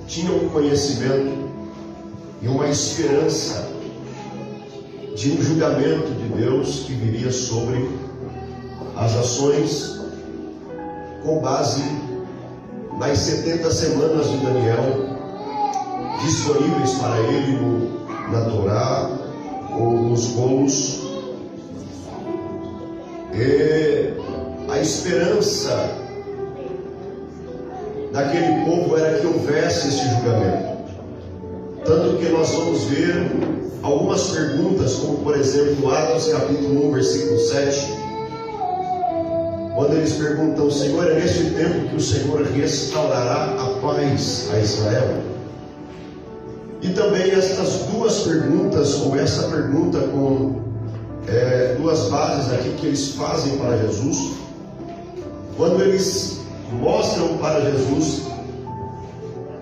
tinham um conhecimento e uma esperança de um julgamento de Deus que viria sobre as ações com base nas 70 semanas de Daniel disponíveis para ele na Torá ou nos rolos. E a esperança daquele povo era que houvesse esse julgamento. Tanto que nós vamos ver algumas perguntas, como por exemplo Atos capítulo 1, versículo 7, quando eles perguntam: Senhor, é neste tempo que o Senhor restaurará a paz a Israel? E também estas duas perguntas, ou essa pergunta com duas bases aqui que eles fazem para Jesus, quando eles mostram para Jesus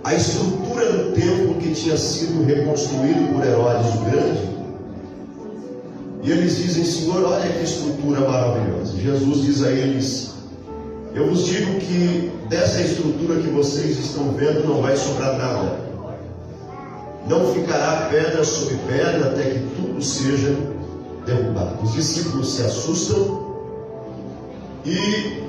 a estrutura do templo que tinha sido reconstruído por Herodes o Grande, e eles dizem: Senhor, olha que estrutura maravilhosa. Jesus diz a eles: eu vos digo que dessa estrutura que vocês estão vendo não vai sobrar nada, não ficará pedra sobre pedra até que tudo seja derrubado. Os discípulos se assustam e,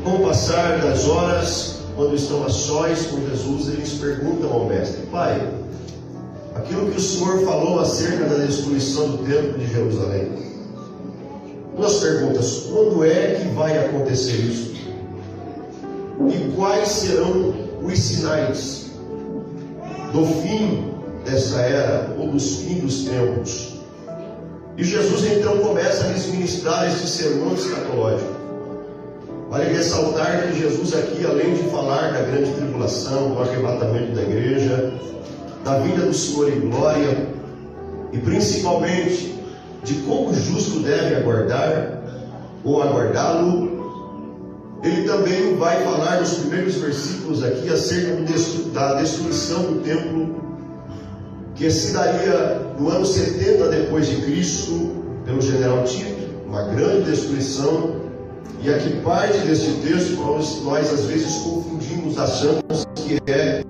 com o passar das horas, quando estão a sós com Jesus, eles perguntam ao mestre: Pai, aquilo que o Senhor falou acerca da destruição do templo de Jerusalém, duas perguntas: quando é que vai acontecer isso? E quais serão os sinais do fim dessa era, ou dos fins dos tempos? E Jesus então começa a lhes ministrar este sermão escatológico. Vale ressaltar que Jesus aqui, além de falar da grande tribulação, do arrebatamento da igreja, da vinda do Senhor em glória, e principalmente de como o justo deve aguardar ou aguardá-lo, ele também vai falar nos primeiros versículos aqui acerca da destruição do templo, que se daria no ano 70 depois de Cristo, pelo general Tito, uma grande destruição. E aqui parte deste texto nós às vezes confundimos, achamos que é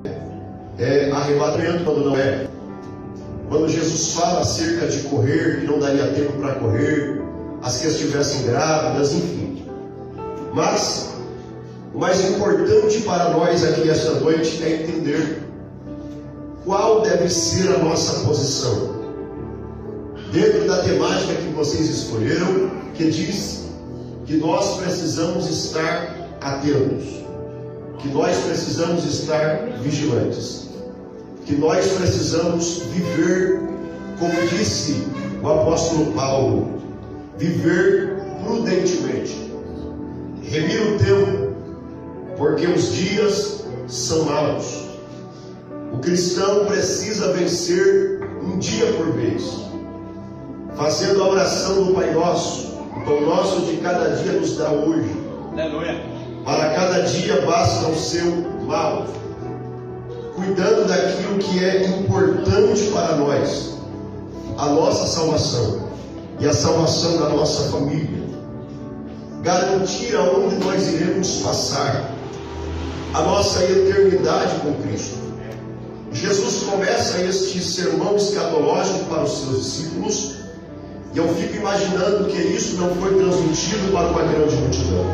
arrebatamento, quando não é. Quando Jesus fala acerca de correr, que não daria tempo para correr, as que estivessem grávidas, enfim. Mas o mais importante para nós aqui esta noite é entender qual deve ser a nossa posição dentro da temática que vocês escolheram, que diz que nós precisamos estar atentos, que nós precisamos estar vigilantes, que nós precisamos viver, como disse o apóstolo Paulo, viver prudentemente, remir o tempo, porque os dias são maus. O cristão precisa vencer um dia por vez, fazendo a oração do Pai Nosso: o pão nosso de cada dia nos dá hoje. Aleluia. Para cada dia basta o seu mal. Cuidando daquilo que é importante para nós, a nossa salvação e a salvação da nossa família. Garantir aonde nós iremos passar a nossa eternidade com Cristo. Jesus começa este sermão escatológico para os seus discípulos, e eu fico imaginando que isso não foi transmitido para uma grande multidão.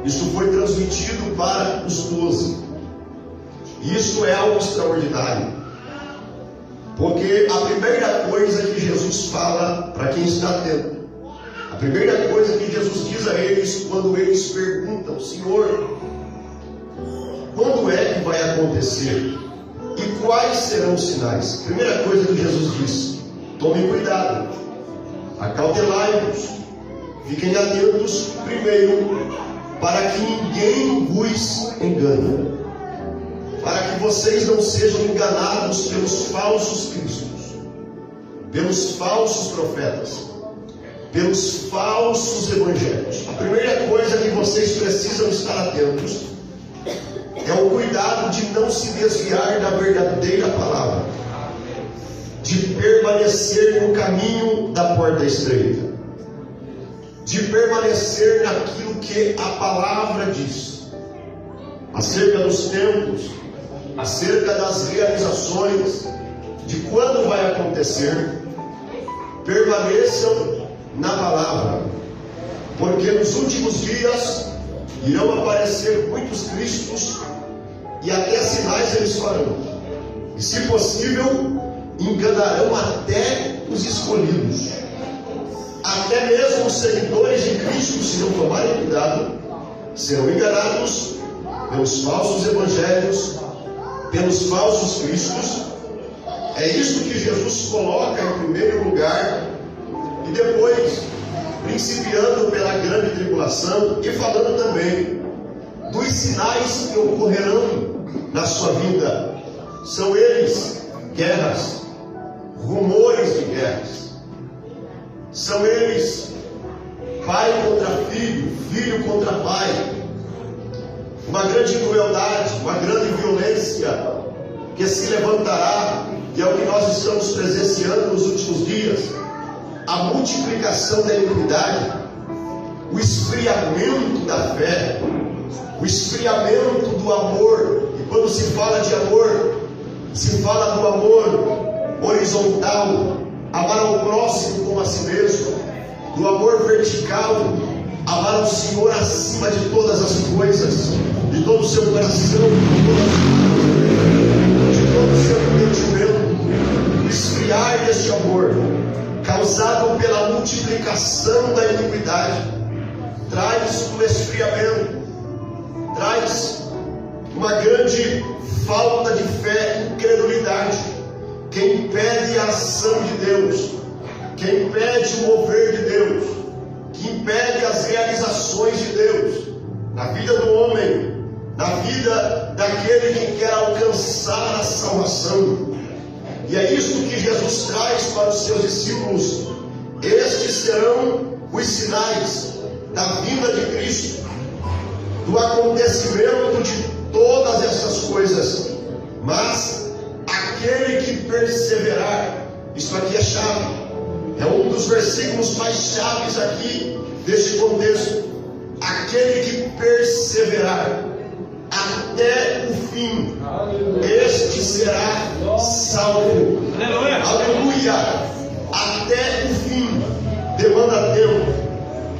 Isso foi transmitido para os 12. E isso é algo extraordinário. Porque a primeira coisa que Jesus fala para quem está atento, a primeira coisa que Jesus diz a eles quando eles perguntam: Senhor, quando é que vai acontecer? E quais serão os sinais? Primeira coisa que Jesus diz: tomem cuidado, acautelai-vos, fiquem atentos primeiro, para que ninguém vos engane, para que vocês não sejam enganados pelos falsos cristos, pelos falsos profetas, pelos falsos evangelhos. A primeira coisa que vocês precisam estar atentos é o cuidado de não se desviar da verdadeira palavra, de permanecer no caminho da porta estreita, de permanecer naquilo que a palavra diz acerca dos tempos, acerca das realizações, de quando vai acontecer, permaneçam na palavra, porque nos últimos dias irão aparecer muitos cristos e até sinais eles farão, e se possível enganarão até os escolhidos. Até mesmo os seguidores de Cristo, se não tomarem cuidado, serão enganados pelos falsos evangelhos, pelos falsos cristos. É isso que Jesus coloca em primeiro lugar, e depois, principiando pela grande tribulação e falando também dos sinais que ocorrerão na sua vida. São eles guerras, rumores de guerras. São eles pai contra filho, filho contra pai. Uma grande crueldade, uma grande violência que se levantará, e é o que nós estamos presenciando nos últimos dias. A multiplicação da iniquidade, o esfriamento da fé, o esfriamento do amor. E quando se fala de amor, se fala do amor horizontal, amar ao próximo como a si mesmo, do amor vertical, amar ao Senhor acima de todas as coisas, de todo o seu coração, de todo o seu entendimento. O esfriar deste amor, causado pela multiplicação da iniquidade, traz um esfriamento, traz uma grande falta de fé, incredulidade, que impede a ação de Deus, que impede o mover de Deus, que impede as realizações de Deus na vida do homem, na vida daquele que quer alcançar a salvação. E é isso que Jesus traz para os seus discípulos. Estes serão os sinais da vinda de Cristo, do acontecimento de todas essas coisas. Mas aquele que perseverar, isso aqui é chave, é um dos versículos mais chaves aqui deste contexto. Aquele que perseverar até o fim, este será salvo. Aleluia! Aleluia! Até o fim demanda tempo.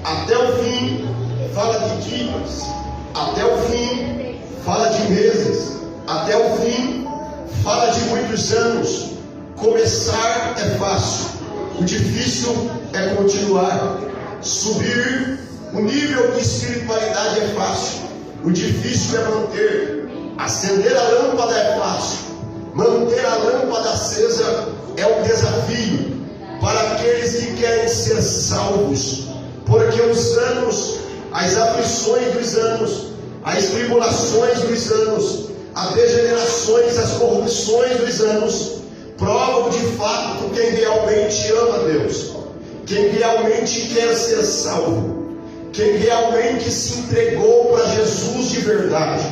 Até o fim fala de dias. Até o fim fala de meses. Até o fim fala de muitos anos. Começar é fácil, o difícil é continuar. Subir o nível de espiritualidade é fácil, o difícil é manter. Acender a lâmpada é fácil, manter a lâmpada acesa é um desafio para aqueles que querem ser salvos, porque os anos, as aflições dos anos, as tribulações dos anos, as degenerações, as corrupções dos anos provam de fato quem realmente ama Deus, quem realmente quer ser salvo, quem realmente se entregou para Jesus de verdade,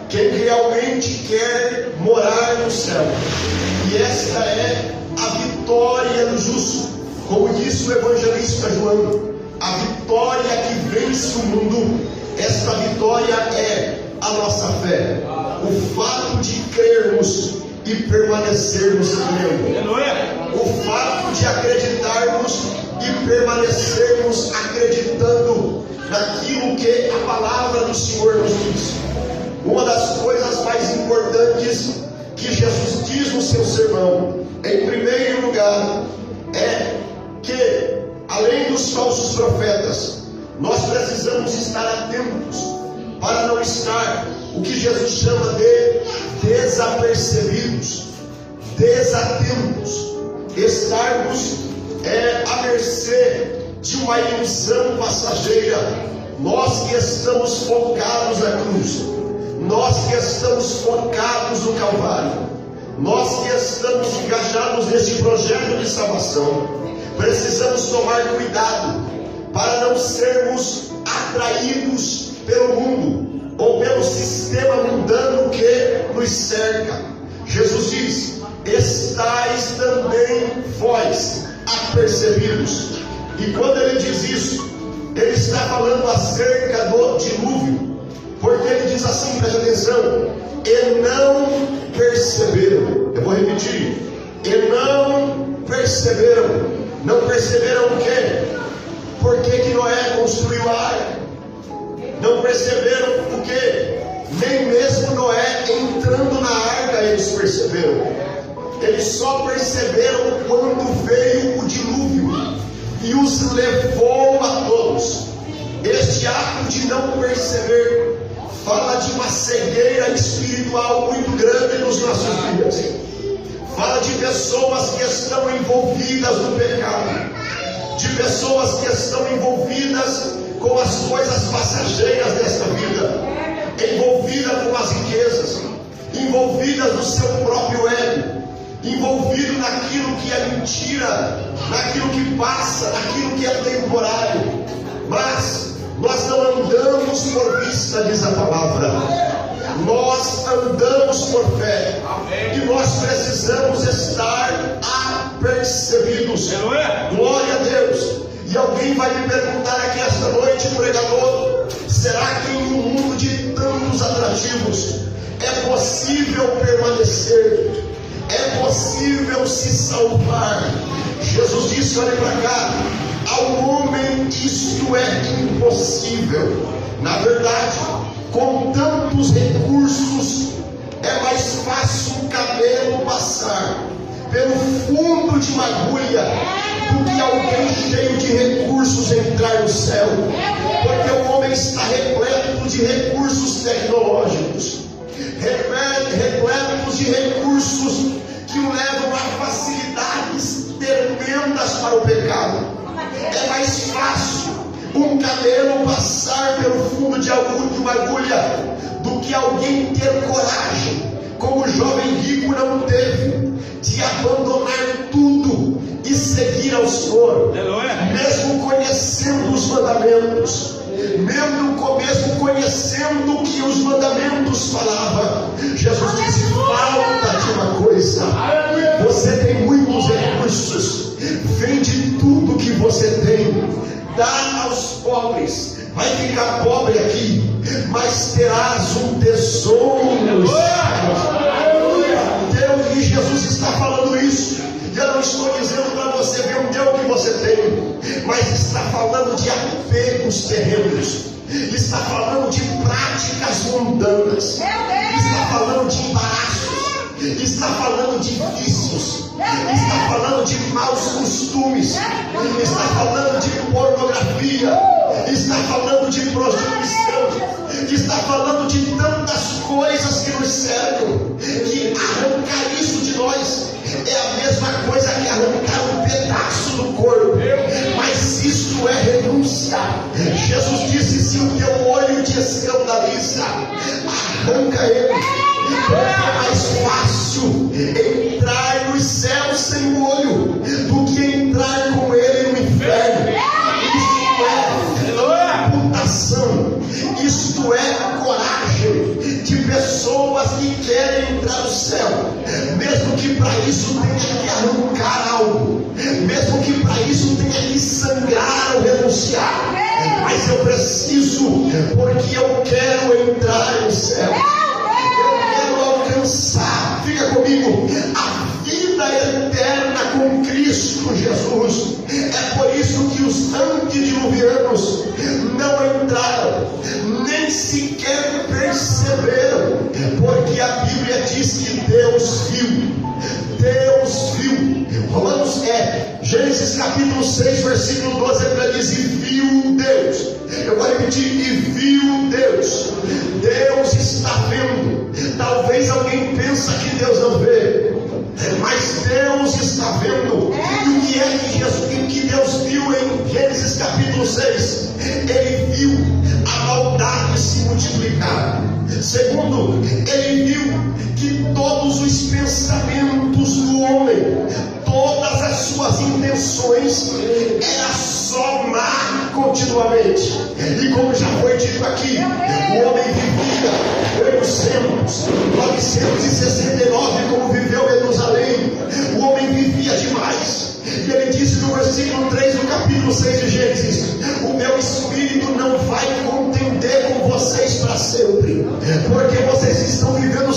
quem realmente quer morar no céu. E esta é a vitória do justo, como disse o evangelista João, a vitória que vence o mundo. Esta vitória é a nossa fé, o fato de crermos e permanecermos crendo, o fato de acreditarmos e permanecermos acreditando naquilo que a palavra do Senhor nos diz. Uma das coisas mais importantes que Jesus diz no seu sermão, em primeiro lugar, é que, além dos falsos profetas, nós precisamos estar atentos para não estar o que Jesus chama de desapercebidos, desatentos, estarmos à mercê de uma ilusão passageira. Nós que estamos focados na cruz, nós que estamos focados no Calvário, nós que estamos engajados neste projeto de salvação, precisamos tomar cuidado para não sermos atraídos pelo mundo ou pelo sistema mundano que nos cerca. Jesus diz: estais também vós apercebidos. E quando ele diz isso, ele está falando acerca do dilúvio, porque ele diz assim, presta atenção, e não perceberam. Eu vou repetir. E não perceberam. Não perceberam o quê? Por que Noé construiu a arca? Não perceberam o quê? Nem mesmo Noé entrando na arca eles perceberam. Eles só perceberam quando veio o dilúvio e os levou a todos. Este ato de não perceber fala de uma cegueira espiritual muito grande nos nossos dias. Fala de pessoas que estão envolvidas no pecado, de pessoas que estão envolvidas com as coisas passageiras desta vida, envolvidas com as riquezas, envolvidas no seu próprio ego, envolvido naquilo que é mentira, naquilo que passa, naquilo que é temporário. Mas nós não andamos por vista, diz a palavra. Nós andamos por fé. E nós precisamos estar apercebidos. Glória a Deus. E alguém vai me perguntar aqui esta noite, pregador: será que em um mundo de tantos atrativos é possível permanecer? É possível se salvar? Jesus disse: olhe para cá, ao homem isto é impossível. Na verdade, com tantos recursos, é mais fácil um camelo passar pelo fundo de uma agulha do que alguém cheio de recursos entrar no céu. Porque o homem está repleto de recursos tecnológicos, repletos de recursos que o levam a facilidades tremendas para o pecado. É mais fácil um camelo passar pelo fundo de uma agulha do que alguém ter coragem, como o jovem rico não teve, de abandonar tudo e seguir ao Senhor, mesmo conhecendo os mandamentos, mesmo conhecendo o que os mandamentos falavam. Jesus disse: falta de uma coisa, você tem muitos recursos, vende tudo que você tem, dá aos pobres, vai ficar pobre aqui, mas terás um tesouro no céu. Deus, e Jesus está falando isso. Eu não estou dizendo para você vender o que você tem, mas está falando de apegos terrenos, está falando de práticas mundanas, está falando de embaraços, está falando de vícios, está falando de maus costumes, está falando de pornografia, está falando de prostituição, está falando de tantas coisas que nos cercam, que arrancar isso de nós é a mesma coisa que arrancar um pedaço do corpo, mas isto é renúncia. Jesus disse: se o teu olho te escandaliza, arranca ele, porque é mais fácil entrar nos céus sem o olho do que entrar com ele no inferno. Isto é reputação, isto é coragem de pessoas que querem entrar no céu, mesmo que para isso tenha que arrancar algo, mesmo que para isso tenha que sangrar ou renunciar. Mas eu preciso, porque eu quero entrar no céu, eu quero alcançar, fica comigo, a vida eterna com Cristo Jesus. É por isso que os antediluvianos não entraram, nem sequer perceberam, porque a Bíblia diz que Deus viu. Gênesis capítulo 6, versículo 12, ele diz: e viu Deus. Eu vou repetir: e viu Deus. Deus está vendo. Talvez alguém pense que Deus não vê, mas Deus está vendo. E o que é que Deus viu em Gênesis capítulo 6? Ele viu a maldade se multiplicar. Segundo, ele viu que todos os pensamentos do homem, todas as suas intenções, era só má continuamente. E como já foi dito aqui, o homem vivia 969 como viveu Jerusalém. O homem vivia demais. E ele disse no versículo 3 do capítulo 6 de Gênesis: o meu espírito não vai contender com vocês para sempre, porque vocês estão vivendo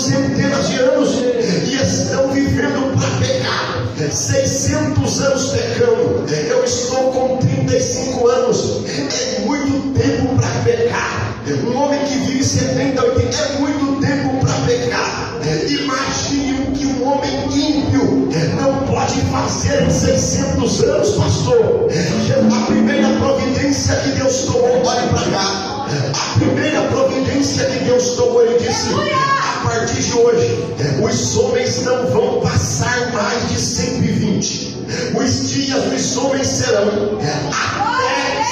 anos, pastor, a primeira providência que Deus tomou, olhe para cá. A primeira providência que Deus tomou, Ele disse: a partir de hoje, os homens não vão passar mais de 120. Os dias dos homens serão até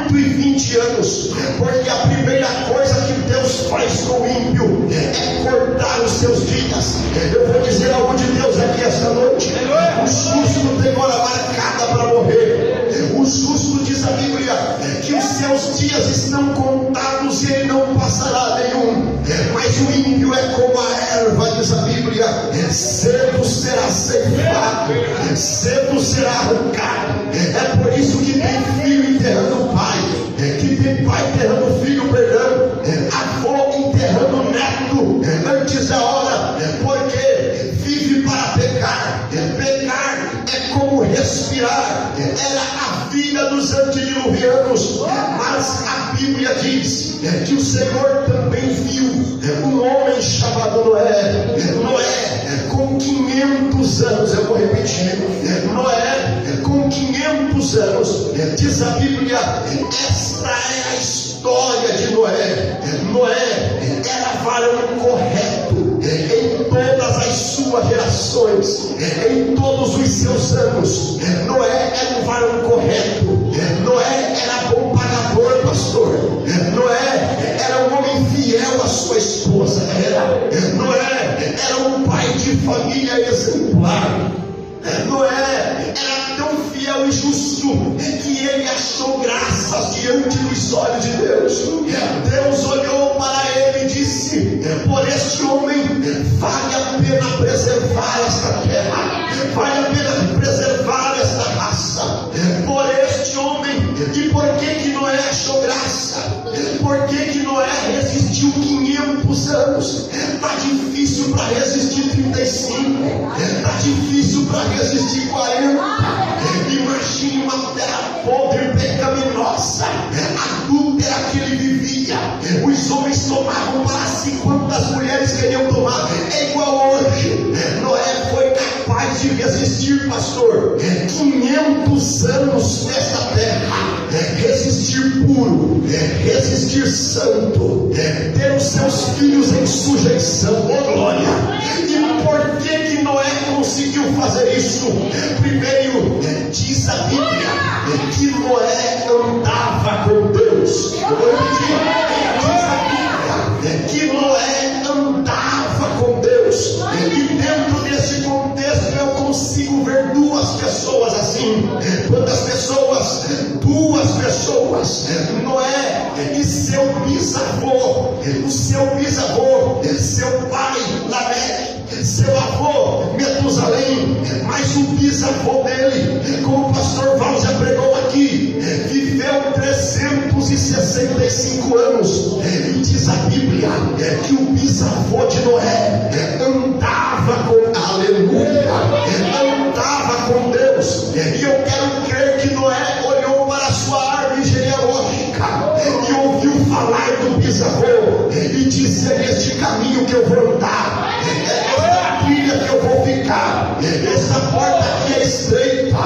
120 anos, porque a primeira coisa que Deus faz com o ímpio é cortar os seus dias. Eu vou dizer algo de Deus aqui esta noite: o justo tem hora marcada para morrer. O justo, diz a Bíblia, que os seus dias estão contados e ele não passará nenhum. Mas o ímpio é como a erva, diz a Bíblia: cedo será ceifado, cedo será arrancado. É por isso que tem filho enterrando pai, que tem pai enterrando filho, perdão, avô enterrando neto antes da hora, porque vive para pecar. Pecar é como respirar, era a vida dos antediluvianos. Mas a Bíblia diz que o Senhor também viu um homem chamado Noé. Noé, com 500 anos, eu vou repetir, Noé, com 500 anos, diz a Bíblia, esta é a história de Noé. Noé era varão correto em todas as suas gerações, em todos os seus anos. Noé era um varão correto. Noé era bom pagador, pastor. Noé era um homem fiel à sua esposa. Noé era um pai de família exemplar. Noé era tão fiel e justo que ele achou graças diante dos olhos de Deus. Deus olhou para ele e disse: por este homem vale a pena preservar esta terra, vale a pena preservar esta raça. Por este homem. E por que Noé achou graça? Por que Noé resistiu 500 anos? Está difícil para resistir 35, está difícil para resistir 40. Imagine uma terra podre, pecaminosa, adúltera que ele vivia. Os homens tomavam para si quantas mulheres queriam tomar. É igual hoje. Noé foi capaz de resistir, pastor, 500 anos nesta terra. Resistir puro, resistir santo, ter os seus filhos em sujeição. Oh glória! E por que Noé conseguiu fazer isso? Primeiro, diz a Bíblia que Noé andava com Deus. Eu vou repetir. Diz a Bíblia que Noé andava com Deus. E dentro desse contexto eu consigo ver duas pessoas assim. Quantas pessoas? Duas pessoas. Noé e seu bisavô. O seu bisavô, seu pai Lameque, seu avô Metusalém. Mas o bisavô dele, como o pastor Val já pregou aqui, viveu 365 anos. E diz a Bíblia que o bisavô de Noé andava com, aleluia, andava com Deus. E eu quero crer que Noé olhou para a sua árvore genealógica e ouviu falar do bisavô e disse: é neste caminho que eu vou andar, é nesta trilha que eu vou ficar, essa porta aqui é estreita,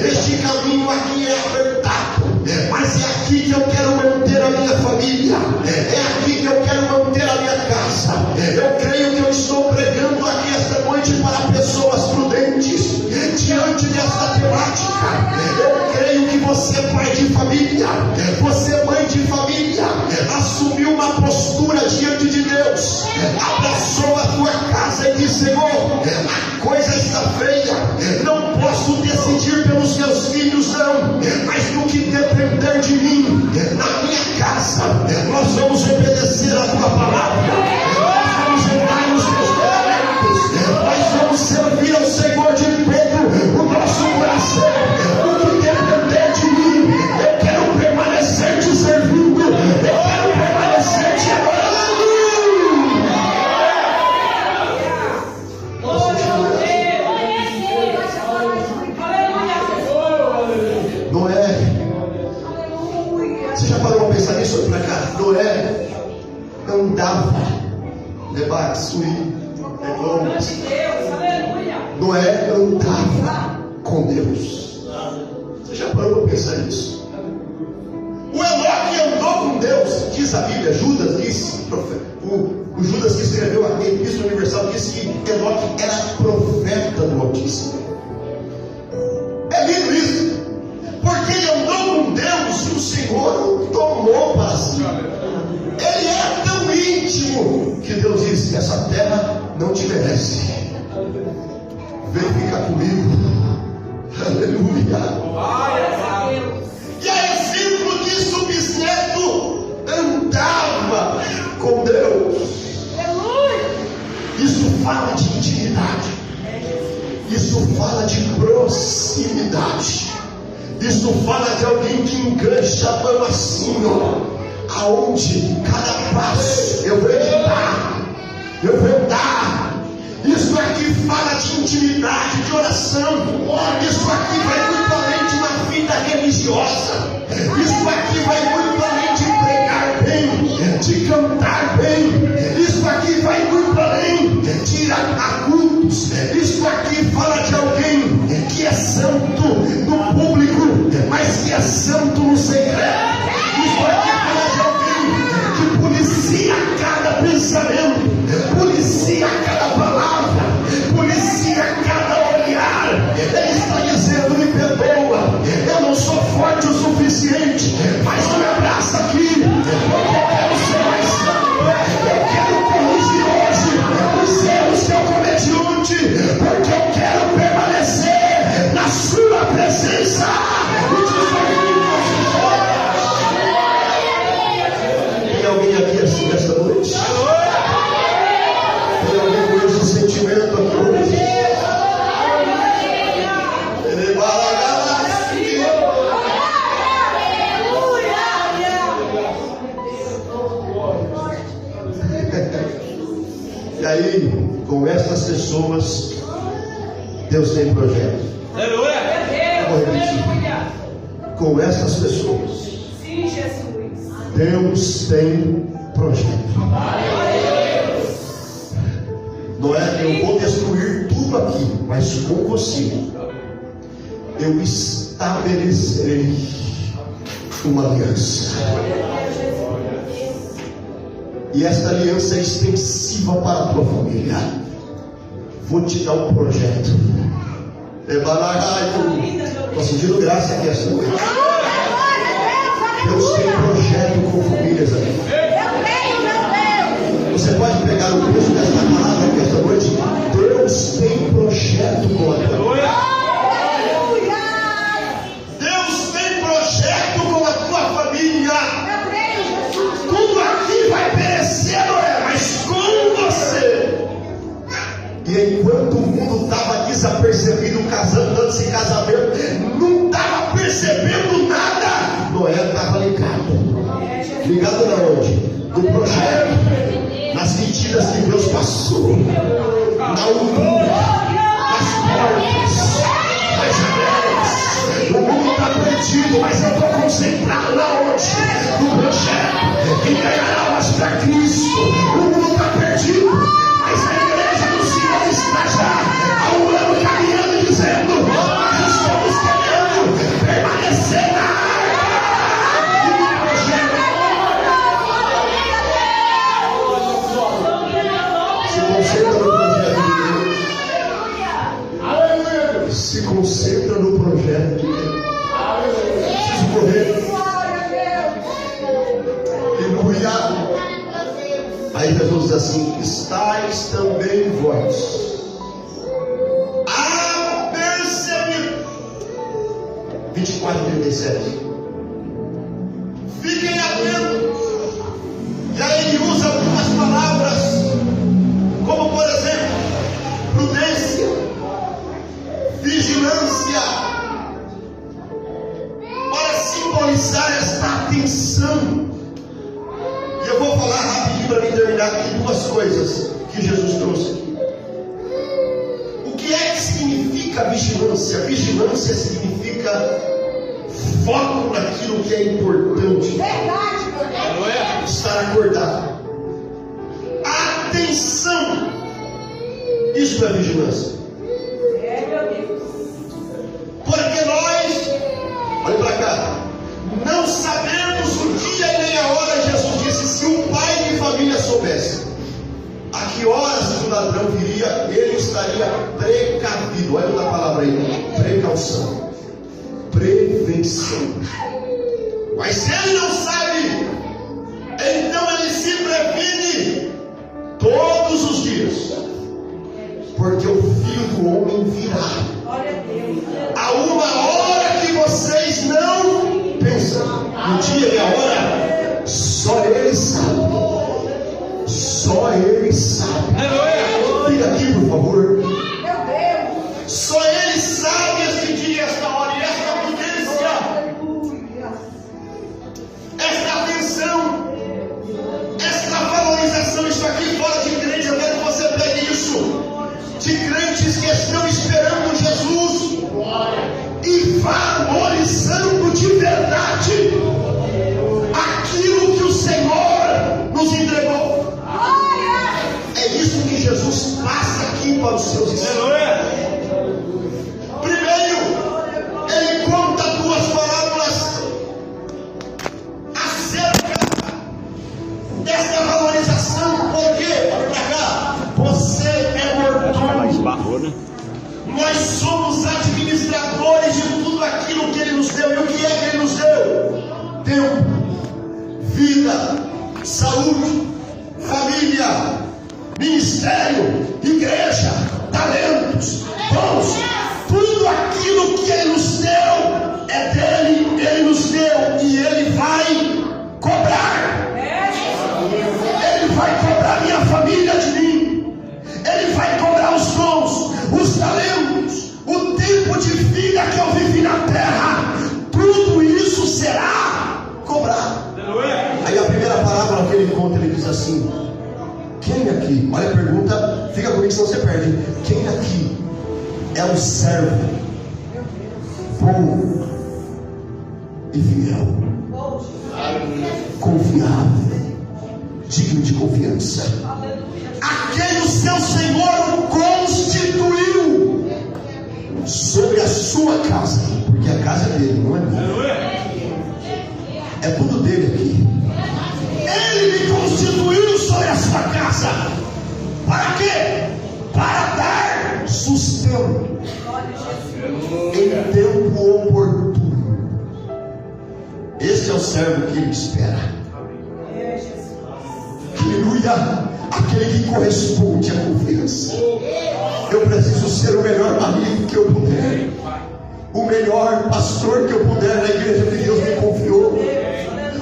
este caminho aqui é apertado, mas é aqui que eu quero manter a minha família, é aqui que eu quero manter a minha casa. Eu creio que eu estou pregando aqui esta noite para pessoas prudentes diante desta temática. Eu creio que você, pai de família, você, mãe de família, assumiu uma postura diante de Deus, abraçou a tua casa e disse: Senhor, a coisa está feia, não posso decidir pelos meus filhos, não, mas no que depender de mim, na minha casa, nós vamos obedecer a tua palavra, nós vamos entrar nos teus mandamentos, nós vamos servir ao Senhor de todo o nosso coração. No que depender de mim, eu quero permanecer te servindo, eu quero permanecer te adorando. Noé, você já parou para pensar nisso para cá? Noé andava, debate, suí, Noé andava com Deus. Já parou para pensar nisso? O Enoque andou com Deus, diz a Bíblia. Judas disse, o Judas que escreveu a Epístola Universal disse que Enoque era profeta do Altíssimo. É lindo isso, porque ele andou com Deus e o Senhor o tomou para si. Ele é tão íntimo que Deus disse: essa terra não te merece, vem ficar comigo. Aleluia. E a exemplo disso, o bisneto andava com Deus. Isso fala de intimidade, isso fala de proximidade, isso fala de alguém que engancha a mão assim, ó, aonde cada passo eu vou editar, eu vou dar. Isso aqui fala de intimidade, de oração. Isso aqui vai muito além de uma vida religiosa. Isso aqui vai muito além de pregar bem, de cantar bem. Isso aqui vai muito além de ir a cultos. Isso aqui fala de alguém que é santo no público, mas que é santo no secreto. Isso aqui fala de alguém que policia cada pensamento, policia cada palavra, policia cada olhar. Ele está dizendo: me perdoa, eu não sou forte o suficiente, mas me abraça aqui, porque eu quero ser mais santo. Eu quero corrigir hoje os erros que eu cometi ontem, porque eu quero permanecer na sua presença. Tem alguém aqui assim nesta noite? Tem alguém com esse sentimento aqui hoje? E aí, com estas pessoas, Deus tem projeto. Vou repetir. Com estas pessoas, sim, Jesus, Deus tem projeto. Não é, eu vou destruir tudo aqui, mas com você eu estabelecerei uma aliança. E esta aliança é extensiva para a tua família. Vou te dar um projeto. Estou sentindo graça aqui esta noite. Deus tem projeto com famílias aqui. Você pode pegar o peso desta palavra aqui esta noite. Deus tem projeto com a tua família. Deus tem projeto com a tua família. Tudo aqui vai perecer, Noé, mas com você. E enquanto o mundo estava desapercebido, dando-se casamento, não estava percebendo nada, Noé estava ligado. Ligado na onde? No projeto, nas medidas que Deus passou, na altura, nas portas, nas janelas. O mundo está perdido, mas eu estou concentrado na onde? No projeto, em ganhar almas para Cristo. O mundo está perdido, mas a igreja do Senhor está já há um ano caminhando e dizendo: nós estamos querendo permanecer na arca e no projeto. Se concentra no projeto de Deus. Se concentra no projeto de Deus. Preciso correr. Aí Jesus diz assim: estáis também vós apercebidos. 24:37. Fiquem atentos. E aí ele usa algumas palavras, como por exemplo, prudência, vigilância, para simbolizar esta atenção. E eu vou falar rapidinho para mim terminar aqui duas coisas que Jesus trouxe aqui. O que é que significa vigilância? Vigilância significa foco naquilo que é importante. verdade, Estar acordado. Atenção. Isso é vigilância. meu Deus. Porque nós, que horas que o ladrão viria, ele estaria precavido. Olha a palavra aí, precaução, prevenção. Mas se ele não sabe, então ele se previne todos os dias, porque o Filho do Homem virá a uma hora que vocês não pensam. O dia e a hora só Ele sabe. Só Ele sabe. Fica aqui, por favor. Só Ele sabe esse dia, esta hora e esta prudência, esta atenção, esta valorização. Isso aqui fora de crente, eu quero que você pegue isso. De crentes que estão esperando Jesus e valorizando de verdade aquilo que o Senhor nos entregou. É isso que Jesus passa aqui para os seus discípulos. Primeiro, ele conta duas parábolas acerca dessa valorização. Por quê? Olha para cá. Você é mordomo. Nós somos administradores de tudo aquilo que Ele nos deu. E o que é que Ele nos deu? Tempo, vida, saúde, família, ministério, igreja, talentos, dons. Tudo aquilo que Ele nos deu é dele. Ele nos deu e Ele vai cobrar. Ele vai cobrar minha família de mim. Ele vai cobrar os dons, os talentos, o tempo de vida que eu vivi na terra. Tudo isso será cobrado. Aí a primeira parábola que ele conta, ele diz assim: quem aqui, olha a pergunta, fica comigo senão você perde. Quem aqui é um servo bom e fiel, confiável, digno de confiança, a quem o seu Senhor constituiu sobre a sua casa? Porque a casa é dele, não é minha. É tudo dele aqui. Ele me constituiu sobre a sua casa. Para quê? Para dar sustento em tempo oportuno. Esse é o servo que ele espera. Aleluia. Aquele que corresponde à confiança. Eu preciso ser o melhor marido que eu puder, o melhor pastor que eu puder na igreja que Deus me confiou,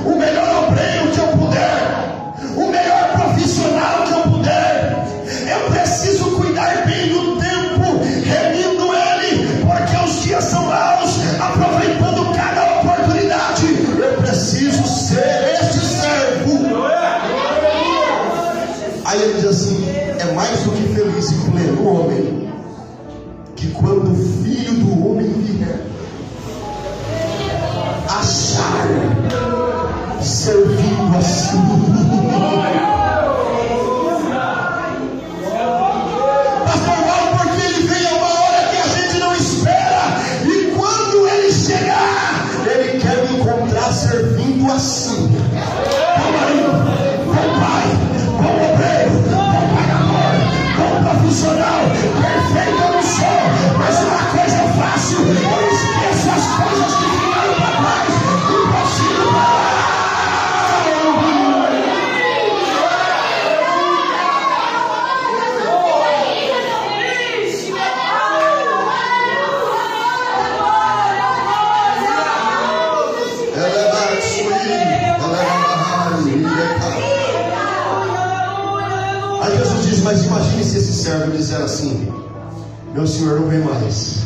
o melhor obreiro que eu puder, o melhor profissional que eu puder. Eu preciso cuidar bem do tempo, remindo ele, porque os dias são maus, aproveitando cada oportunidade. Eu preciso ser este servo. Aí ele diz assim: é mais do que feliz e pleno o homem que quando o Filho do Homem vier, achar servindo assim. Pastor Paulo, porque ele vem a uma hora que a gente não espera, e quando ele chegar, ele quer me encontrar servindo assim. Com marido, com pai, com obreiro, com pagador, com profissional. Perfeito eu não sou, mas uma coisa eu faço: eu esqueço as coisas que ficaram para trás e prossigo para lá. Aí Jesus diz: mas imagine se esse servo disser assim: meu senhor não vem mais,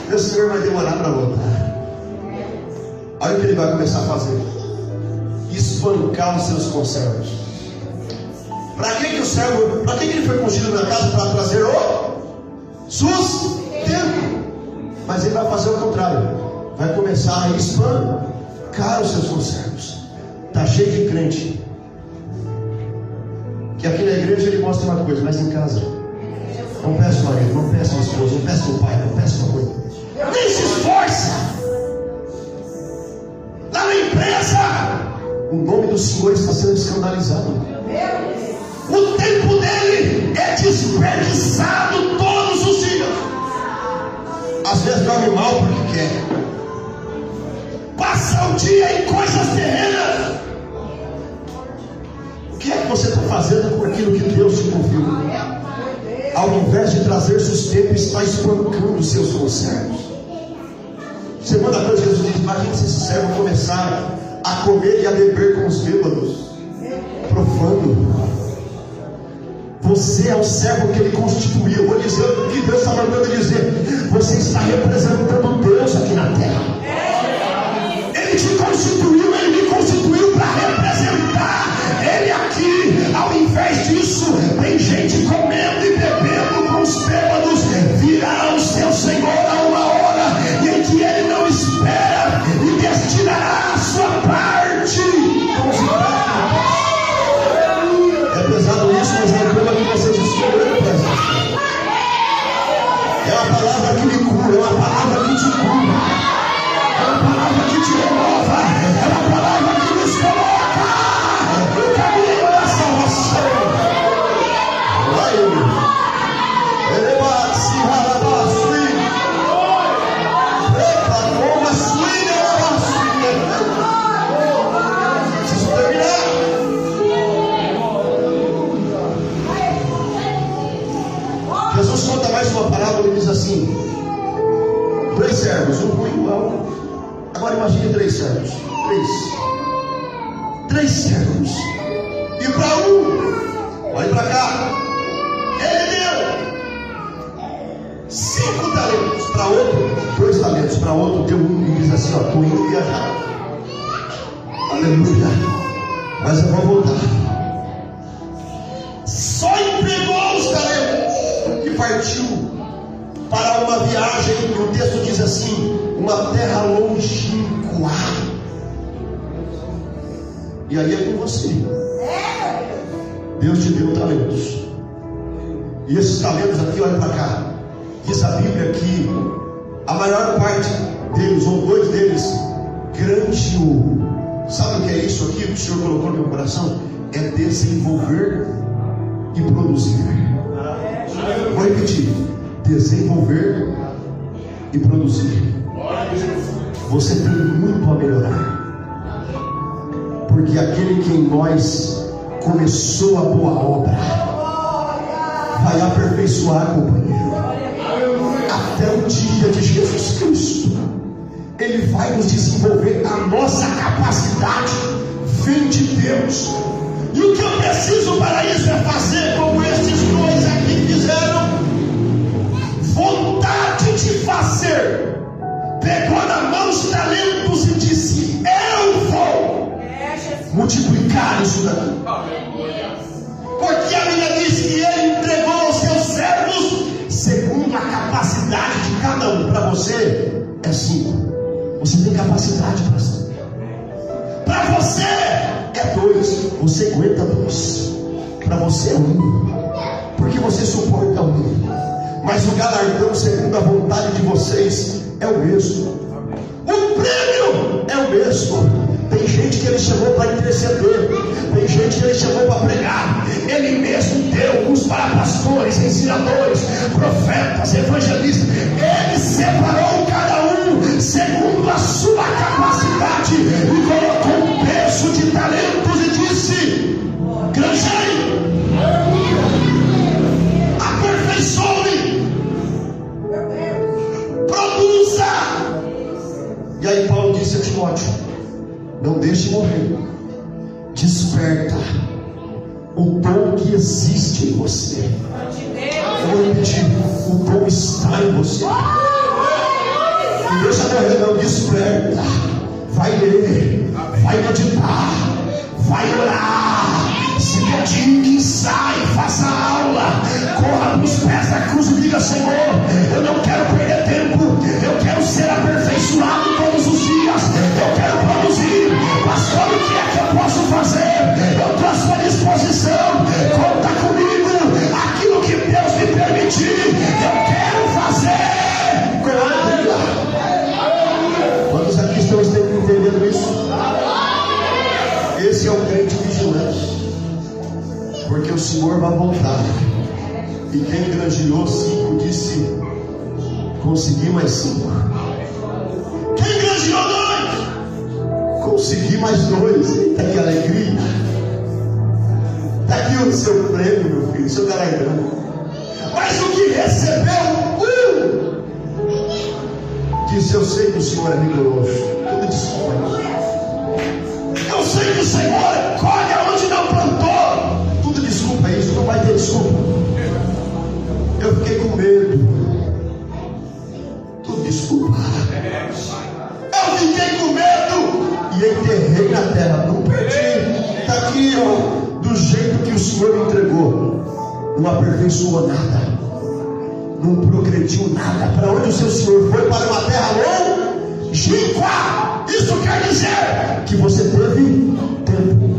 meu senhor vai demorar para voltar. Olha o que ele vai começar a fazer: espancar os seus conservos. Para que o servo, para que ele foi constituído na casa? Para trazer o sustento. Mas ele vai fazer o contrário, vai começar a espancar os seus conservos. Está cheio de crente que aqui na igreja ele mostra uma coisa, mas em casa não peça o marido, não peça a esposa, não peça o pai, não peça uma coisa, nem se esforça. Lá na empresa o nome do Senhor está sendo escandalizado. O tempo tempo dele é desperdiçado todos os dias. Às vezes dorme mal porque quer. Passa o dia em coisas terrenas. O que é que você está fazendo com aquilo que Deus te confiou? Ao invés de trazer sustento, está espancando os seus conservos. Semana coisa Jesus diz: imagina se esse servo começar a comer e a beber com os bêbados. Profano. Você é o servo que ele constituiu. Eu vou dizer o que Deus está mandando dizer. Você está representando Deus aqui na terra. Ele te constituiu, ele me constituiu para representar ele aqui. Ao invés disso, tem gente comendo e bebendo com os bêbados. Virá o seu Senhor a uma hora em que ele não espera e destinará a sua parte. É pesado isso, mas é aquilo que vocês escolheram para essa. É uma palavra que me cura, é uma palavra que te cura, é uma palavra que te renova, é uma palavra que nos coloca no caminho da salvação. Vai, eleva, se ralava, sui, preta, como a sui, eleva, sui. Preciso terminar. Jesus conta mais uma parábola e diz assim: 3 servos, um ruim igual. Agora imagine 3 servos. 3 servos. E para um, olhe para cá, ele deu 5 talentos. Para outro, 2 talentos. Para outro, deu 1 e diz assim: ó, estou indo viajar. Aleluia. Mas eu vou voltar. Só entregou os talentos e partiu para uma viagem, e o texto diz assim: uma terra longínqua. E aí é com você. Deus te deu talentos, e esses talentos aqui, olha para cá, diz a Bíblia que a maior parte deles, ou 2 deles, granjeou. Sabe o que é isso aqui que o Senhor colocou no meu coração? É desenvolver e produzir. Vou repetir: desenvolver e produzir. Você tem muito a melhorar, porque aquele que em nós começou a boa obra vai aperfeiçoar, companheiro, até o dia de Jesus Cristo. Ele vai nos desenvolver. A nossa capacidade vem de Deus, e o que eu preciso para isso é fazer como estes 2 aqui fizeram. Vontade de fazer. Pegou na mão os talentos e disse: eu vou multiplicar isso daqui. Porque a Bíblia diz que ele entregou aos seus servos segundo a capacidade de cada um. Para você é 5. Você tem capacidade para ser. Para você é 2. Você aguenta 2. Para você é 1. Porque você suporta 1. Mas o galardão, segundo a vontade de vocês, é o mesmo. O prêmio é o mesmo. Tem gente que ele chamou para interceder, tem gente que ele chamou para pregar. Ele mesmo deu uns para pastores, ensinadores, profetas, evangelistas. Ele separou cada um segundo a sua capacidade e colocou um peso de talentos e disse: granjei, aperfeiçoe, produza. E aí Paulo disse a Timóteo: não deixe morrer, desperta o dom que existe em você. Eu vou repetir: o dom está em você. Não deixa morrer, não. Desperta. Vai ler, vai meditar, vai orar, se dedique, sai, faça aula, corra nos pés da cruz e diga: Senhor, eu não quero perder tempo, eu quero ser aperfeiçoado todos os dias, eu quero produzir. Pastor, o que é que eu posso fazer? Eu estou à sua disposição, conta comigo. Aquilo que Deus me permitir, eu quero fazer. Quantos aqui estão entendendo isso? Esse é o crente vigilante, porque o Senhor Senhor vai voltar. E quem granjeou 5 disse: consegui mais 5. Quem granjeou 2? Consegui mais 2. Eita, que alegria! Está aqui o seu prêmio, meu filho, o seu galardão. Mas o que recebeu Disse: eu sei que o Senhor é rigoroso. Tudo desculpa. Eu sei que o Senhor colhe aonde não plantou. Tudo desculpa isso, não vai ter desculpa. Eu fiquei com medo. Tudo desculpa. Eu fiquei com medo E enterrei na terra. Não perdi. Está aqui, ó, do jeito que o Senhor me entregou. Não aperfeiçoou nada. Não progrediu nada. Para onde o seu Senhor foi? Para uma terra longínqua. Isso quer dizer Que você teve tempo.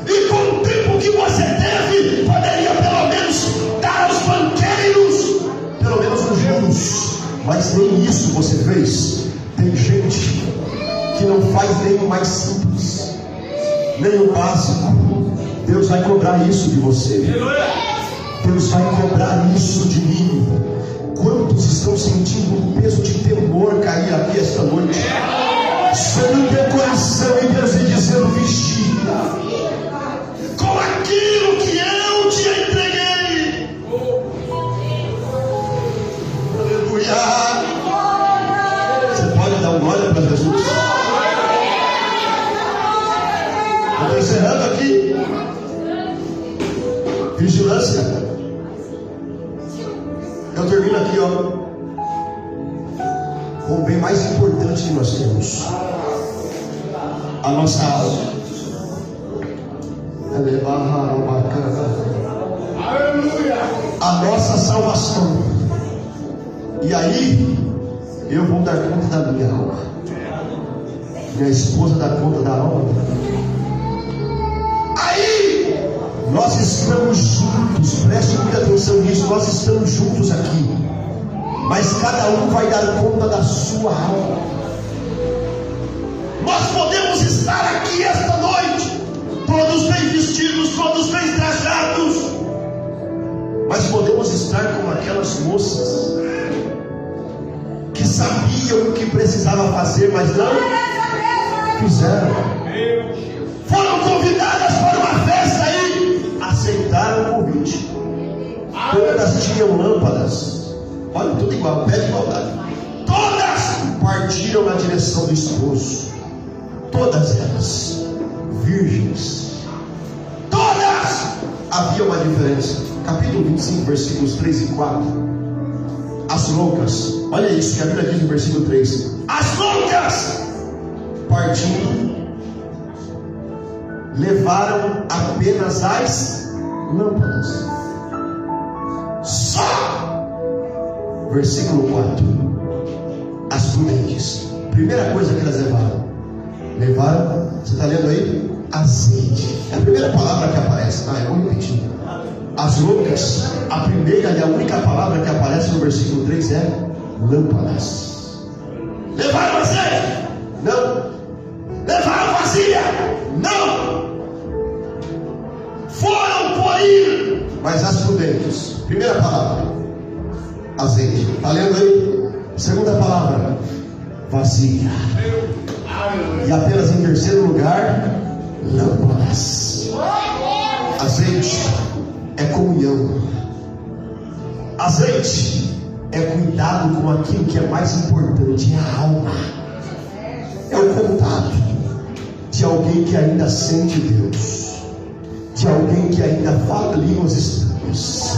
e com o tempo que você teve, poderia pelo menos dar aos banqueiros. Pelo menos os juros. Mas nem isso você fez. Tem gente que não faz nem o mais simples, nem o básico. Deus vai cobrar isso de você. Deus vai cobrar isso de mim. Quantos estão sentindo um peso de temor cair aqui esta noite? Sobre o teu coração e Deus lhe dizendo: vigia Com aquilo que eu te entreguei. aleluia. Você pode dar um glória para Jesus? Eu estou encerrando aqui. Vigilância. Eu termino aqui, ó, com o bem mais importante que nós temos: a nossa alma. A nossa salvação. E aí eu vou dar conta da minha alma. Minha esposa dá conta da alma. Aí Nós estamos juntos, preste muita atenção nisso. Nós estamos juntos aqui, mas cada um vai dar conta da sua alma. nós podemos estar aqui esta noite, todos bem vestidos, todos bem trajados, Mas podemos estar como aquelas moças que sabiam o que precisava fazer, mas não fizeram. foram convidadas para uma festa e Aceitaram o convite. Todas tinham lâmpadas. Olha, tudo igual, pé de igualdade. todas Partiram na direção do esposo. Todas elas virgens. todas Havia uma diferença. Capítulo 25, versículos 3 e 4. As loucas, olha isso que a Bíblia diz no versículo 3. as loucas Partindo, levaram apenas as lâmpadas. só Versículo 4. As prudentes, primeira coisa que elas levaram, você está lendo aí? Azeite. É a primeira palavra que aparece. Eu vou repetir. As loucas, a primeira e a única palavra que aparece no versículo 3 é lâmpadas. levaram azeite, Não, levaram vasilha, não foram por ir. mas as prudentes, primeira palavra, azeite. Está lendo aí? Segunda palavra, vasilha. E apenas em terceiro lugar, lâmpadas. Azeite é comunhão. Azeite é cuidado com aquilo que é mais importante, é a alma. É o contato de alguém que ainda sente Deus, de alguém que ainda fala línguas estranhas,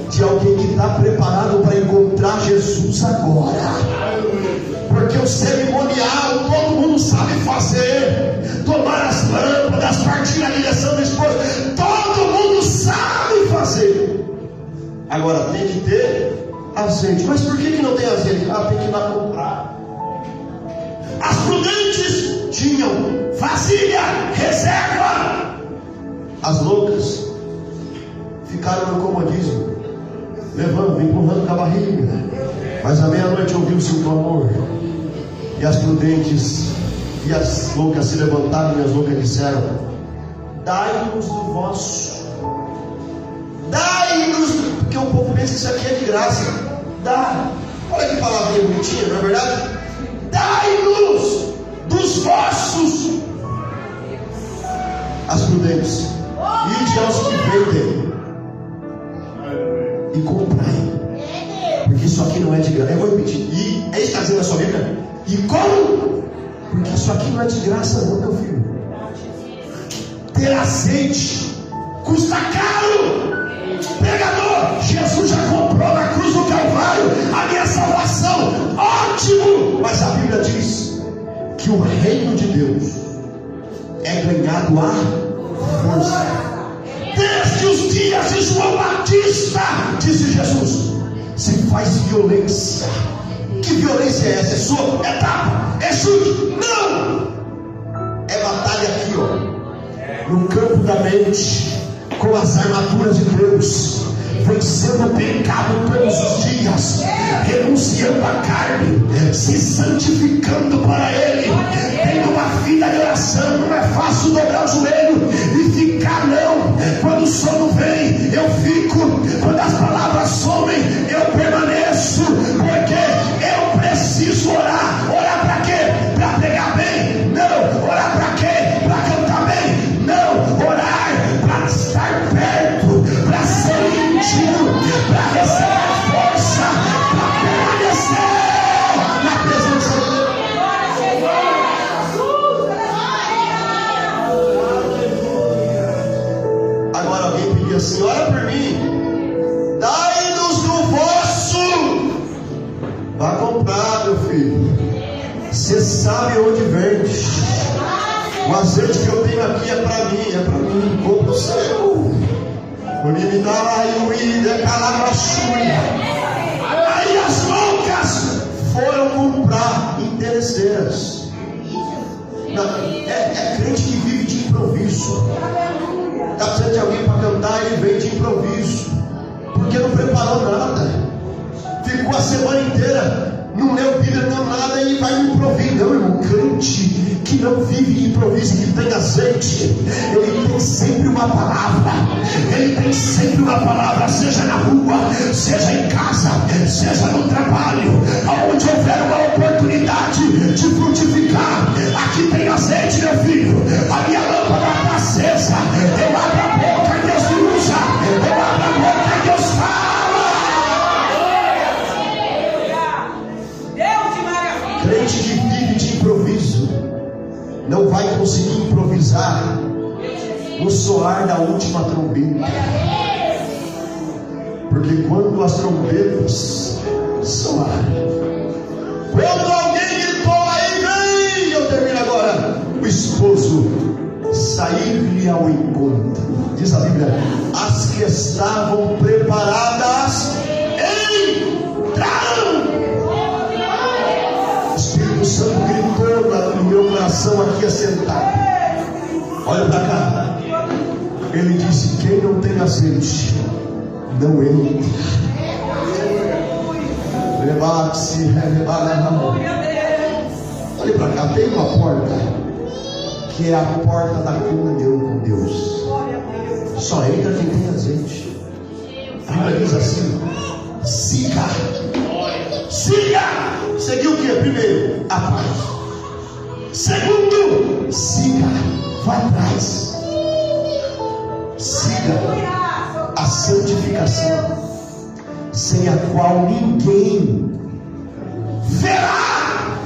de alguém que está preparado para encontrar Jesus agora. Porque o cerimonial todo mundo sabe fazer, tomar as lâmpadas, partir na direção do esposo, todo mundo sabe fazer. Agora tem que ter azeite. Mas por que não tem azeite? Tem que ir lá comprar. As prudentes tinham vasilha, reserva. As loucas ficaram no comodismo, levando, empurrando com a barriga. Mas à meia-noite ouviu-se um clamor. E as prudentes e as loucas se levantaram, e as loucas disseram: dai-nos do vosso. pensa que isso aqui é de graça. Dá. Olha que palavrinha bonitinha, não é verdade? Dai-nos dos vossos as prudentes, ide aos que vendem e comprai, porque isso aqui não é de graça. Eu vou repetir, e é isso que está dizendo na sua Bíblia? E como? Porque isso aqui não é de graça não, meu filho. Ter azeite custa caro. Pregador, Jesus já comprou na cruz do Calvário a minha salvação. Ótimo! Mas a Bíblia diz que o reino de Deus é ganhado à força. Desde os dias de João Batista, disse Jesus, se faz violência. Que violência é essa? É soco? É tapa? É chute? Não! É batalha aqui, ó, no campo da mente, com as armaduras de Deus, vencendo o pecado todos os dias, renunciando à carne, se santificando para Ele, tendo uma vida de oração. Não é fácil dobrar o joelho e ficar, não. Quando o sono vem, eu fico. Quando as palavras somem, eu permaneço, porque eu preciso orar. Orar para quê? Para pregar bem? Não. Orar para quê? Para cantar bem? Não. Orar para estar perto, para ser íntimo, para receber força, para permanecer na presença de Deus. Agora alguém pediu assim: ora por mim, dai-nos do vosso. Vá comprar, meu filho. Você sabe onde vende. O azeite que eu tenho aqui é para mim, compra o seu. Aí as loucas foram comprar interesseiras. É crente que vive de improviso. Está precisando de alguém para cantar, ele vem de improviso, porque não preparou nada. Ficou a semana inteira, não leu Bíblia, não nada, e vai no improviso. Não, irmão, crente que não vive de improviso, que tem azeite, ele tem sempre uma palavra. Ele tem sempre uma palavra, seja na rua, seja em casa, seja no trabalho, aonde houver uma oportunidade de frutificar. Aqui tem azeite, meu filho. A minha lâmpada está acesa. Eu abro a boca e Deus me usa. Eu abro a boca e Deus fala. Crente que vive de improviso não vai conseguir improvisar no soar da última trombeta, porque quando as trombetas soarem, quando alguém gritou, aí vem, eu termino agora, o esposo sair-lhe ao encontro, diz a Bíblia, as que estavam preparadas entraram. O Espírito Santo gritou no meu coração aqui assentado. Olha para cá. Ele disse: quem não tem azeite, não entra. Levante-se, olha para cá. Tem uma porta que é a porta da comunhão com Deus. Só entra quem tem azeite. A Bíblia diz assim: siga. Siga. Seguiu o que? Primeiro, a paz. Segundo, siga. Vá atrás. Siga a santificação, sem a qual ninguém verá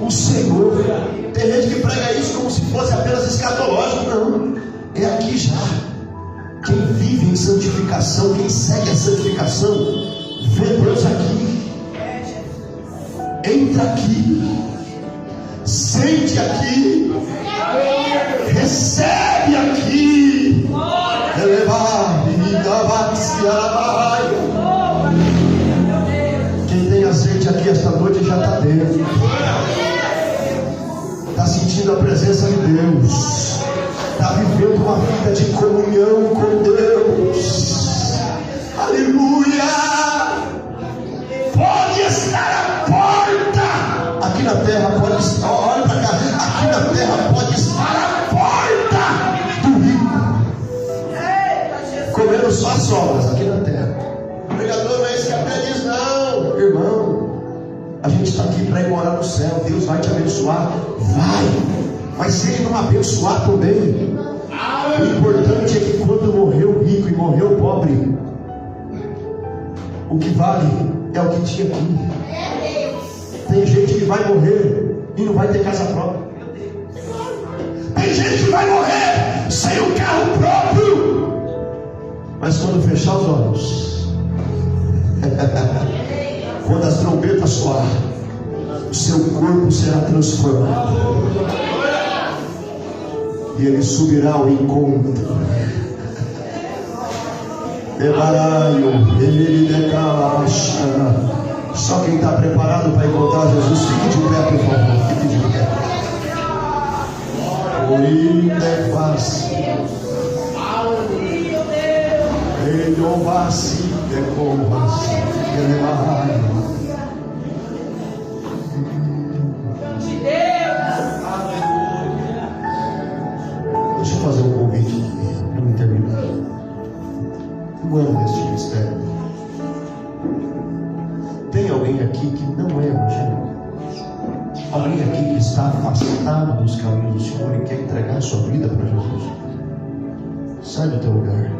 o Senhor. Tem gente que prega isso como se fosse apenas escatológico. Não, é aqui já. Quem vive em santificação, quem segue a santificação, vê Deus aqui. Entra aqui, sente aqui, recebe aqui. Quem tem azeite aqui esta noite já está dentro, está sentindo a presença de Deus, está vivendo uma vida de comunhão com Deus. Aleluia. Pode estar a porta aqui na terra, pode estar, olha para cá, aqui na terra pode estar a porta do rico, comendo só as sobras aqui na terra. Pregador, A gente está aqui para ir morar no céu. Deus vai te abençoar. Vai. Mas se Ele não abençoar também, o importante é que quando morreu rico e morreu pobre, o que vale é o que tinha aqui. Tem gente que vai morrer e não vai ter casa própria. Tem gente que vai morrer sem um carro próprio. Mas quando fechar os olhos, quando as trombetas soar, o seu corpo será transformado e ele subirá ao encontro. Só quem está preparado para encontrar Jesus, fique de pé, por favor. Fique de pé. Deixa eu fazer um convite aqui para me terminar. Eu amo deste ministério. Tem alguém aqui que não é evangélico? Alguém aqui que está afastado dos caminhos do Senhor e quer entregar a sua vida para Jesus? Sai do teu lugar.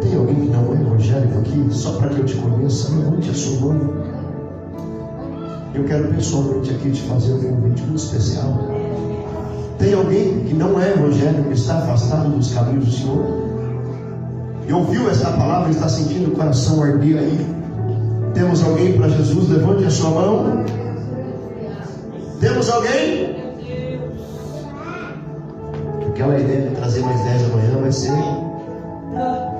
Tem alguém que não é evangélico aqui? Só para que eu te conheça, levante a sua mão. Eu quero pessoalmente aqui te fazer um convite muito especial. Tem alguém que não é evangélico, que está afastado dos caminhos do Senhor? E ouviu esta palavra e está sentindo o coração arder aí? Temos alguém para Jesus? Levante a sua mão. Temos alguém? Aquela ideia de trazer mais 10 amanhã vai ser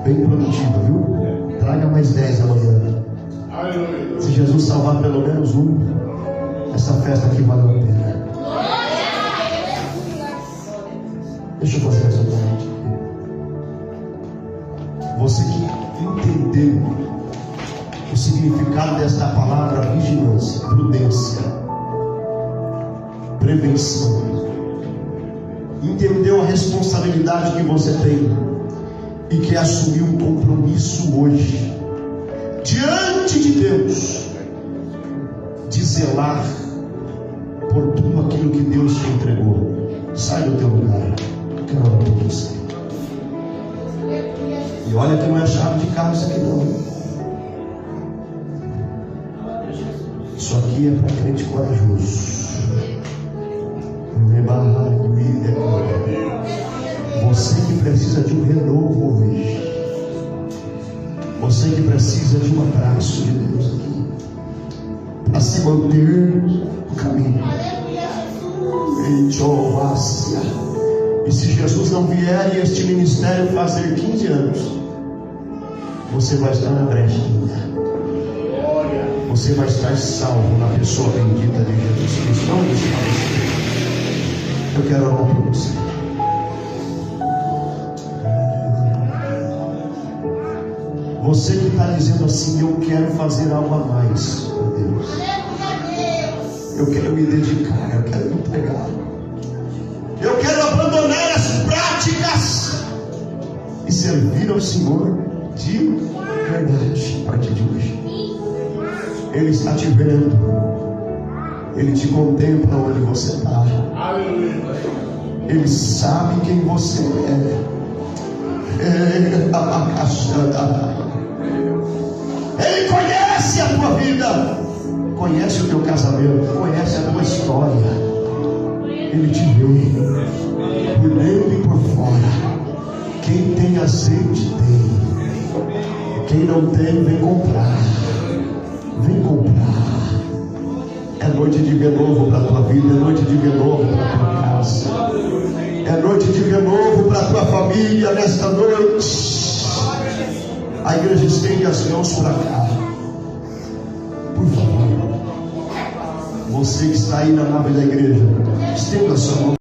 bem produtiva, viu? Traga mais 10 amanhã. Se Jesus salvar pelo menos um, essa festa aqui valeu a pena. Deixa eu fazer mais um convite. Você que entendeu o significado desta palavra vigilância, prudência, prevenção, entendeu a responsabilidade que você tem e que assumiu um compromisso hoje diante de Deus de zelar por tudo aquilo que Deus te entregou. Sai do teu lugar. Quero orar por você. E olha que não é chave de carro isso aqui não. Isso aqui é para crente corajoso. Você que precisa de um renovo hoje. Você que precisa de um abraço de Deus aqui para se manter no caminho. E se Jesus não vier e este ministério fazer 15 anos, você vai estar na brecha ainda. Você vai estar salvo na pessoa bendita de Jesus Cristo. Não deixe você. Eu quero orar por você. Você que está dizendo assim: eu quero fazer algo a mais para Deus. Eu quero me dedicar, eu quero me entregar. Eu quero abandonar as práticas e servir ao Senhor de verdade a partir de hoje. Ele está te vendo. Ele te contempla onde você está. Ele sabe quem você é. Ele conhece a tua vida, conhece o teu casamento, conhece a tua história. Ele te vê por dentro e por fora. Quem tem azeite tem. Quem não tem, vem comprar. Vem comprar. É noite de renovo para a tua vida, é noite de renovo para a tua casa, é noite de renovo para a tua família nesta noite. A igreja estende as mãos para cá. Por favor, você que está aí na nave da igreja, estenda a sua mão.